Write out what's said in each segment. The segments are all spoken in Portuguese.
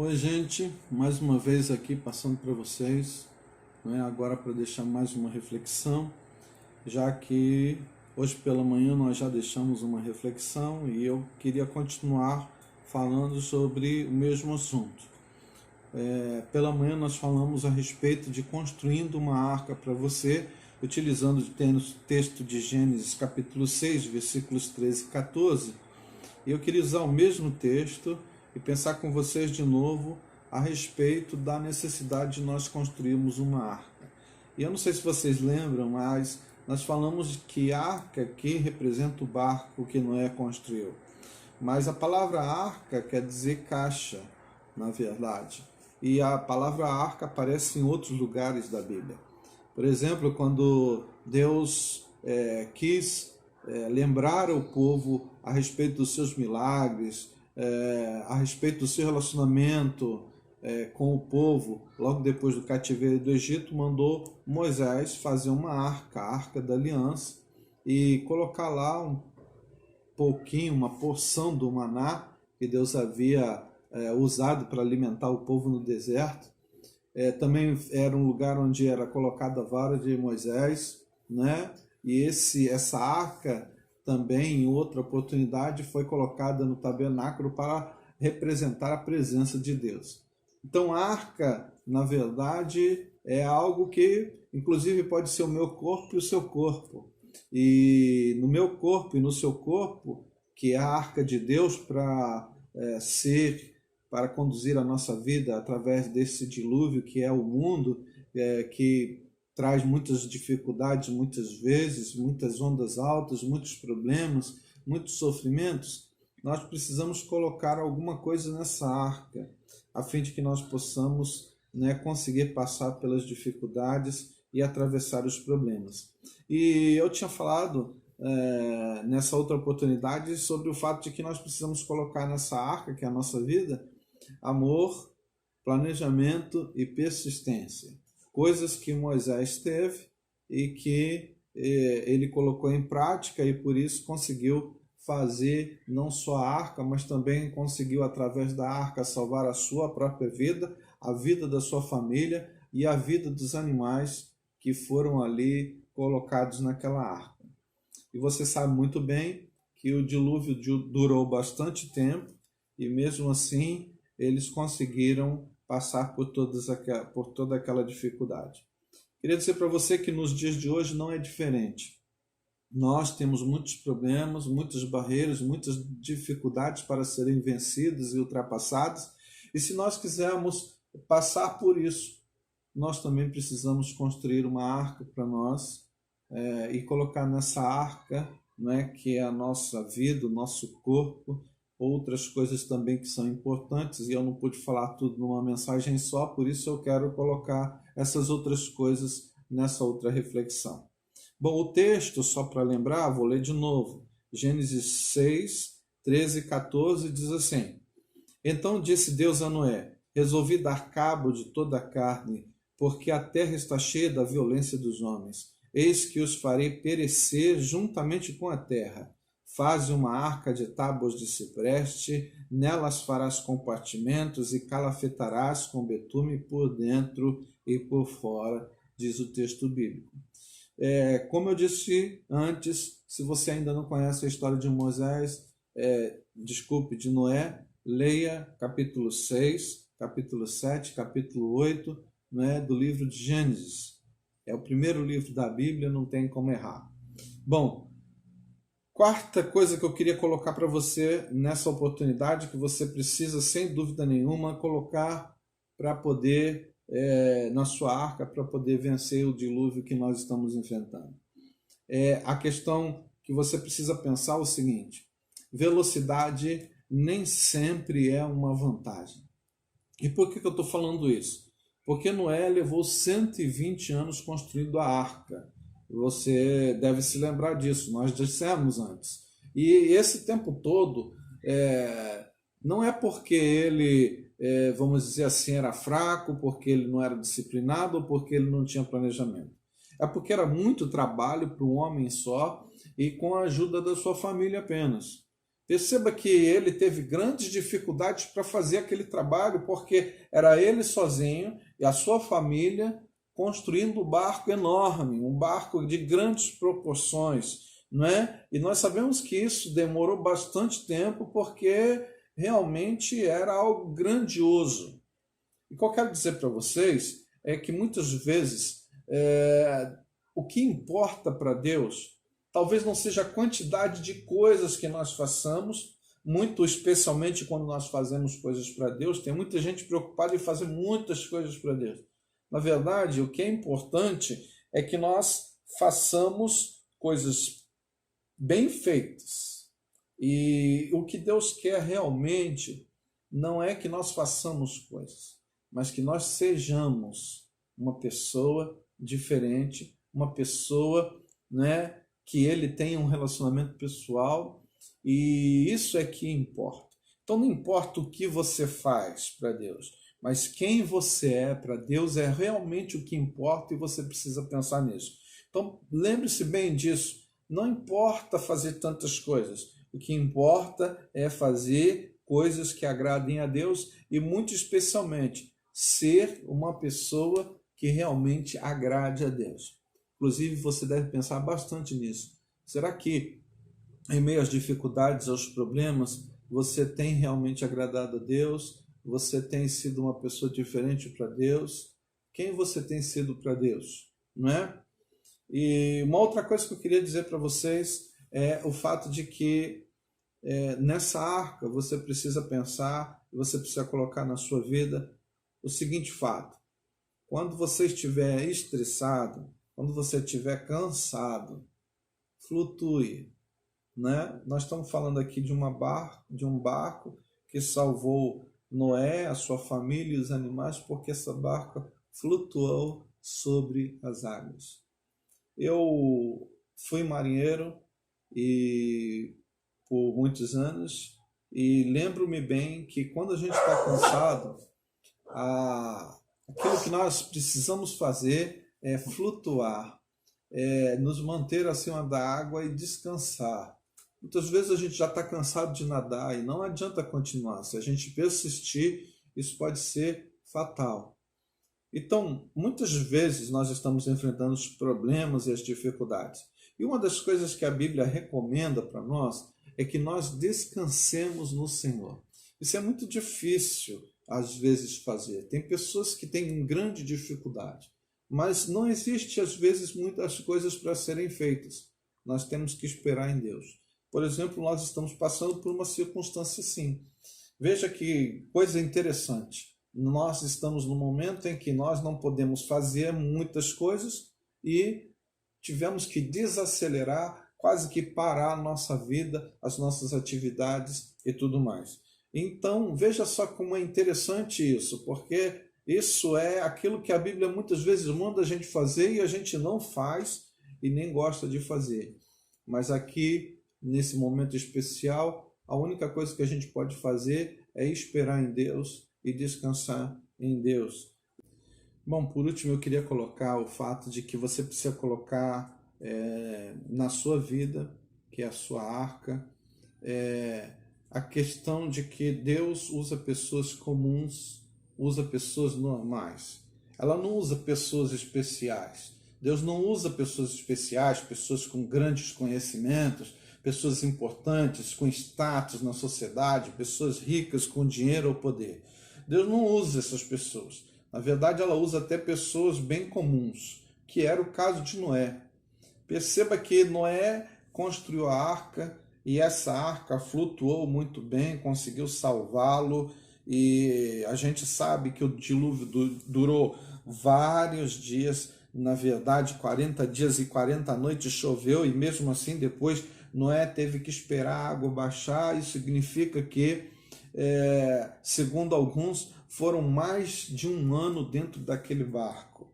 Oi, gente, mais uma vez aqui passando para vocês, agora para deixar mais uma reflexão, já que hoje pela manhã nós já deixamos uma reflexão e eu queria continuar falando sobre o mesmo assunto. Pela manhã nós falamos a respeito de construindo uma arca para você, utilizando o texto de Gênesis capítulo 6, versículos 13 e 14, e eu queria usar o mesmo texto e pensar com vocês de novo a respeito da necessidade de nós construirmos uma arca. E eu não sei se vocês lembram, mas nós falamos que arca aqui representa o barco que Noé construiu. Mas a palavra arca quer dizer caixa, na verdade. E a palavra arca aparece em outros lugares da Bíblia. Por exemplo, quando Deus quis lembrar o povo a respeito dos seus milagres, a respeito do seu relacionamento com o povo, logo depois do cativeiro do Egito, mandou Moisés fazer uma arca, a Arca da Aliança, e colocar lá um pouquinho, uma porção do maná que Deus havia usado para alimentar o povo no deserto. Também era um lugar onde era colocada a vara de Moisés, né? E essa arca também, em outra oportunidade, foi colocada no tabernáculo para representar a presença de Deus. Então, a arca, na verdade, é algo que, inclusive, pode ser o meu corpo e o seu corpo. E no meu corpo e no seu corpo, que é a arca de Deus para conduzir a nossa vida através desse dilúvio que é o mundo, que traz muitas dificuldades, muitas vezes, muitas ondas altas, muitos problemas, muitos sofrimentos. Nós precisamos colocar alguma coisa nessa arca, a fim de que nós possamos conseguir passar pelas dificuldades e atravessar os problemas. E eu tinha falado nessa outra oportunidade sobre o fato de que nós precisamos colocar nessa arca, que é a nossa vida, amor, planejamento e persistência. Coisas que Moisés teve e que ele colocou em prática e por isso conseguiu fazer não só a arca, mas também conseguiu através da arca salvar a sua própria vida, a vida da sua família e a vida dos animais que foram ali colocados naquela arca. E você sabe muito bem que o dilúvio durou bastante tempo e mesmo assim eles conseguiram passar por toda aquela dificuldade. Queria dizer para você que nos dias de hoje não é diferente. Nós temos muitos problemas, muitas barreiras, muitas dificuldades para serem vencidas e ultrapassadas. E se nós quisermos passar por isso, nós também precisamos construir uma arca para nós e colocar nessa arca, que é a nossa vida, o nosso corpo, outras coisas também que são importantes, e eu não pude falar tudo numa mensagem só, por isso eu quero colocar essas outras coisas nessa outra reflexão. Bom, o texto, só para lembrar, vou ler de novo. Gênesis 6, 13 e 14 diz assim: Então disse Deus a Noé: Resolvi dar cabo de toda a carne, porque a terra está cheia da violência dos homens. Eis que os farei perecer juntamente com a terra. Faze uma arca de tábuas de cipreste, nelas farás compartimentos e calafetarás com betume por dentro e por fora, diz o texto bíblico. Como eu disse antes, se você ainda não conhece a história de Moisés, de Noé, leia capítulo 6, capítulo 7, capítulo 8, do livro de Gênesis. É o primeiro livro da Bíblia, não tem como errar. Bom, quarta coisa que eu queria colocar para você nessa oportunidade, que você precisa, sem dúvida nenhuma, colocar para poder, na sua arca, para poder vencer o dilúvio que nós estamos enfrentando. A questão que você precisa pensar é o seguinte: velocidade nem sempre é uma vantagem. E por que eu estou falando isso? Porque Noé levou 120 anos construindo a arca. Você deve se lembrar disso, nós dissemos antes. E esse tempo todo, não é porque ele, vamos dizer assim, era fraco, porque ele não era disciplinado ou porque ele não tinha planejamento. É porque era muito trabalho para um homem só e com a ajuda da sua família apenas. Perceba que ele teve grandes dificuldades para fazer aquele trabalho, porque era ele sozinho e a sua família construindo um barco enorme, um barco de grandes proporções, não é? E nós sabemos que isso demorou bastante tempo, porque realmente era algo grandioso. E o que eu quero dizer para vocês é que muitas vezes o que importa para Deus talvez não seja a quantidade de coisas que nós façamos, muito especialmente quando nós fazemos coisas para Deus. Tem muita gente preocupada em fazer muitas coisas para Deus. Na verdade, o que é importante é que nós façamos coisas bem feitas. E o que Deus quer realmente não é que nós façamos coisas, mas que nós sejamos uma pessoa diferente, uma pessoa, né, que ele tenha um relacionamento pessoal, e isso é que importa. Então não importa o que você faz para Deus, mas quem você é para Deus é realmente o que importa, e você precisa pensar nisso. Então lembre-se bem disso. Não importa fazer tantas coisas, o que importa é fazer coisas que agradem a Deus, e muito especialmente ser uma pessoa que realmente agrade a Deus. Inclusive, você deve pensar bastante nisso. Será que, em meio às dificuldades, aos problemas, você tem realmente agradado a Deus? Você tem sido uma pessoa diferente para Deus? Quem você tem sido para Deus? Não é? E uma outra coisa que eu queria dizer para vocês é o fato de que nessa arca você precisa pensar, você precisa colocar na sua vida o seguinte fato: quando você estiver estressado, quando você estiver cansado, flutue, né? Nós estamos falando aqui de um barco que salvou Noé, a sua família e os animais, porque essa barca flutuou sobre as águas. Eu fui marinheiro e por muitos anos, e lembro-me bem que quando a gente está cansado, aquilo que nós precisamos fazer é flutuar, nos manter acima da água e descansar. Muitas vezes a gente já está cansado de nadar e não adianta continuar. Se a gente persistir, isso pode ser fatal. Então, muitas vezes nós estamos enfrentando os problemas e as dificuldades. E uma das coisas que a Bíblia recomenda para nós é que nós descansemos no Senhor. Isso é muito difícil, às vezes, fazer. Tem pessoas que têm grande dificuldade, mas não existe, às vezes, muitas coisas para serem feitas. Nós temos que esperar em Deus. Por exemplo, nós estamos passando por uma circunstância assim. Veja que coisa interessante. Nós estamos no momento em que nós não podemos fazer muitas coisas e tivemos que desacelerar, quase que parar a nossa vida, as nossas atividades e tudo mais. Então, veja só como é interessante isso, porque isso é aquilo que a Bíblia muitas vezes manda a gente fazer e a gente não faz e nem gosta de fazer. Mas aqui, nesse momento especial, a única coisa que a gente pode fazer é esperar em Deus e descansar em Deus. Bom, por último, eu queria colocar o fato de que você precisa colocar na sua vida, que é a sua arca, a questão de que Deus usa pessoas comuns, usa pessoas normais. Ela não usa pessoas especiais. Deus não usa pessoas especiais, pessoas com grandes conhecimentos, pessoas importantes, com status na sociedade, pessoas ricas com dinheiro ou poder. Deus não usa essas pessoas. Na verdade, ela usa até pessoas bem comuns, que era o caso de Noé. Perceba que Noé construiu a arca e essa arca flutuou muito bem, conseguiu salvá-lo, e a gente sabe que o dilúvio durou vários dias, na verdade 40 dias e 40 noites choveu, e mesmo assim depois Noé teve que esperar a água baixar. Isso significa que, segundo alguns, foram mais de um ano dentro daquele barco.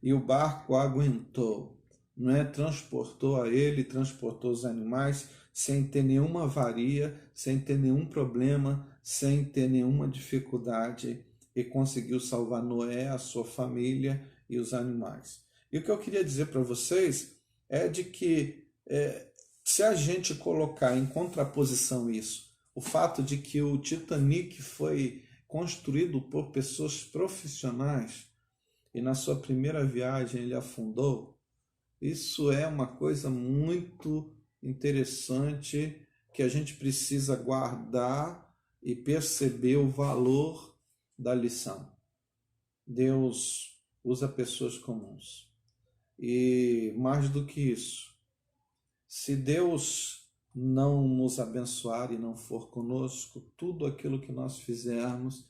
E o barco aguentou, não é? Transportou a ele, transportou os animais, sem ter nenhuma avaria, sem ter nenhum problema, sem ter nenhuma dificuldade, e conseguiu salvar Noé, a sua família e os animais. E o que eu queria dizer para vocês é de que Se a gente colocar em contraposição isso, o fato de que o Titanic foi construído por pessoas profissionais e na sua primeira viagem ele afundou, isso é uma coisa muito interessante que a gente precisa guardar e perceber o valor da lição. Deus usa pessoas comuns. E mais do que isso, se Deus não nos abençoar e não for conosco, tudo aquilo que nós fizermos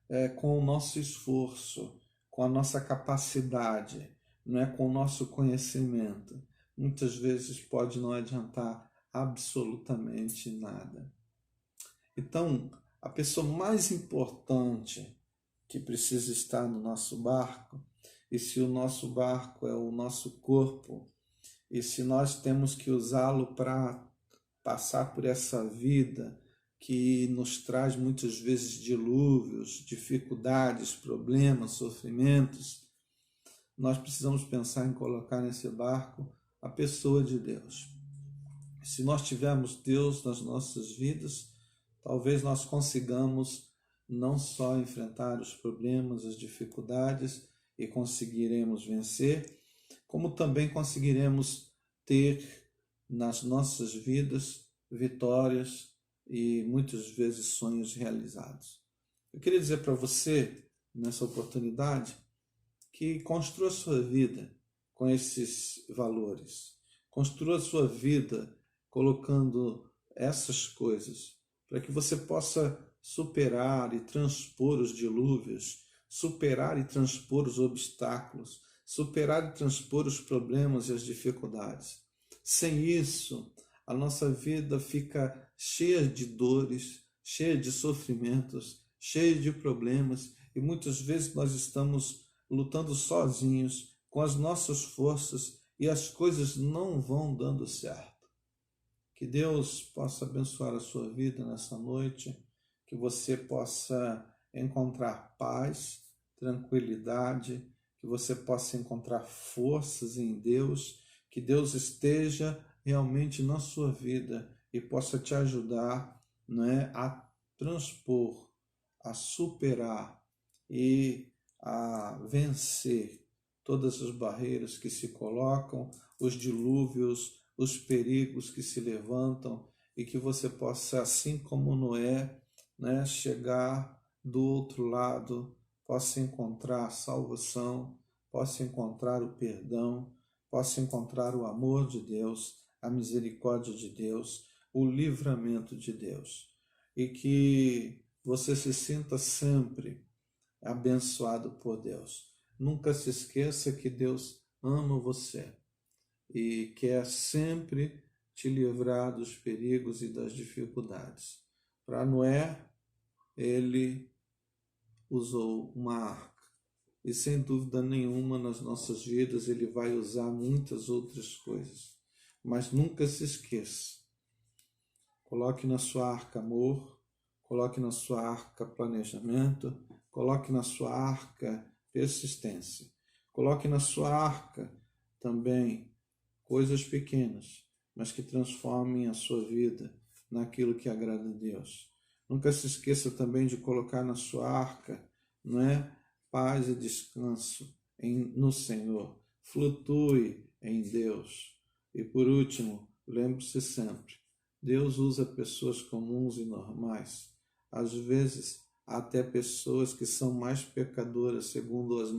é com o nosso esforço, com a nossa capacidade, não é com o nosso conhecimento. Muitas vezes pode não adiantar absolutamente nada. Então, a pessoa mais importante que precisa estar no nosso barco, e se o nosso barco é o nosso corpo, e se nós temos que usá-lo para passar por essa vida que nos traz muitas vezes dilúvios, dificuldades, problemas, sofrimentos, nós precisamos pensar em colocar nesse barco a pessoa de Deus. Se nós tivermos Deus nas nossas vidas, talvez nós consigamos não só enfrentar os problemas, as dificuldades e conseguiremos vencer, como também conseguiremos ter nas nossas vidas vitórias e muitas vezes sonhos realizados. Eu queria dizer para você, nessa oportunidade, que construa sua vida com esses valores. Construa sua vida colocando essas coisas, para que você possa superar e transpor os dilúvios, superar e transpor os obstáculos, superar e transpor os problemas e as dificuldades. Sem isso, a nossa vida fica cheia de dores, cheia de sofrimentos, cheia de problemas, e muitas vezes nós estamos lutando sozinhos, com as nossas forças, e as coisas não vão dando certo. Que Deus possa abençoar a sua vida nessa noite, que você possa encontrar paz, tranquilidade, que você possa encontrar forças em Deus, que Deus esteja realmente na sua vida e possa te ajudar, né, a transpor, a superar e a vencer todas as barreiras que se colocam, os dilúvios, os perigos que se levantam, e que você possa, assim como Noé, né, chegar do outro lado, possa encontrar a salvação, possa encontrar o perdão, possa encontrar o amor de Deus, a misericórdia de Deus, o livramento de Deus. E que você se sinta sempre abençoado por Deus. Nunca se esqueça que Deus ama você e quer sempre te livrar dos perigos e das dificuldades. Para Noé, ele usou uma arca. E sem dúvida nenhuma, nas nossas vidas, ele vai usar muitas outras coisas. Mas nunca se esqueça. Coloque na sua arca amor, coloque na sua arca planejamento, coloque na sua arca persistência. Coloque na sua arca também coisas pequenas, mas que transformem a sua vida naquilo que agrada a Deus. Nunca se esqueça também de colocar na sua arca, não é, paz e descanso no Senhor. Flutue em Deus. E por último, lembre-se sempre, Deus usa pessoas comuns e normais, às vezes até pessoas que são mais pecadoras segundo os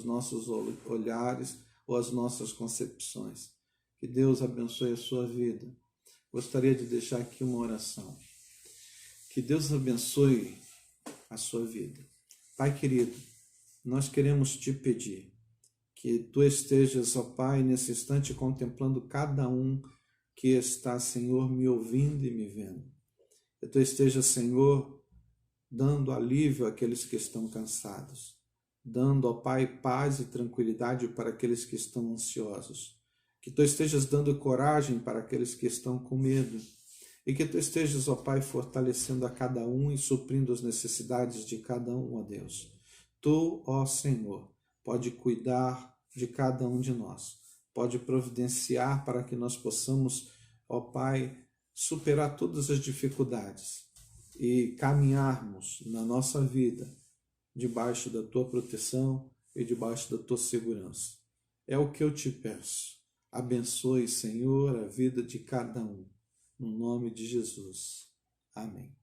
nossos olhares ou as nossas concepções. Que Deus abençoe a sua vida. Gostaria de deixar aqui uma oração. Que Deus abençoe a sua vida. Pai querido, nós queremos te pedir que tu estejas, ó Pai, nesse instante contemplando cada um que está, Senhor, me ouvindo e me vendo. Que tu estejas, Senhor, dando alívio àqueles que estão cansados, dando, ó Pai, paz e tranquilidade para aqueles que estão ansiosos. Que tu estejas dando coragem para aqueles que estão com medo. E que tu estejas, ó Pai, fortalecendo a cada um e suprindo as necessidades de cada um, ó Deus. Tu, ó Senhor, pode cuidar de cada um de nós. Pode providenciar para que nós possamos ó Pai, superar todas as dificuldades e caminharmos na nossa vida debaixo da Tua proteção e debaixo da Tua segurança. É o que eu te peço. Abençoe, Senhor, a vida de cada um. No nome de Jesus. Amém.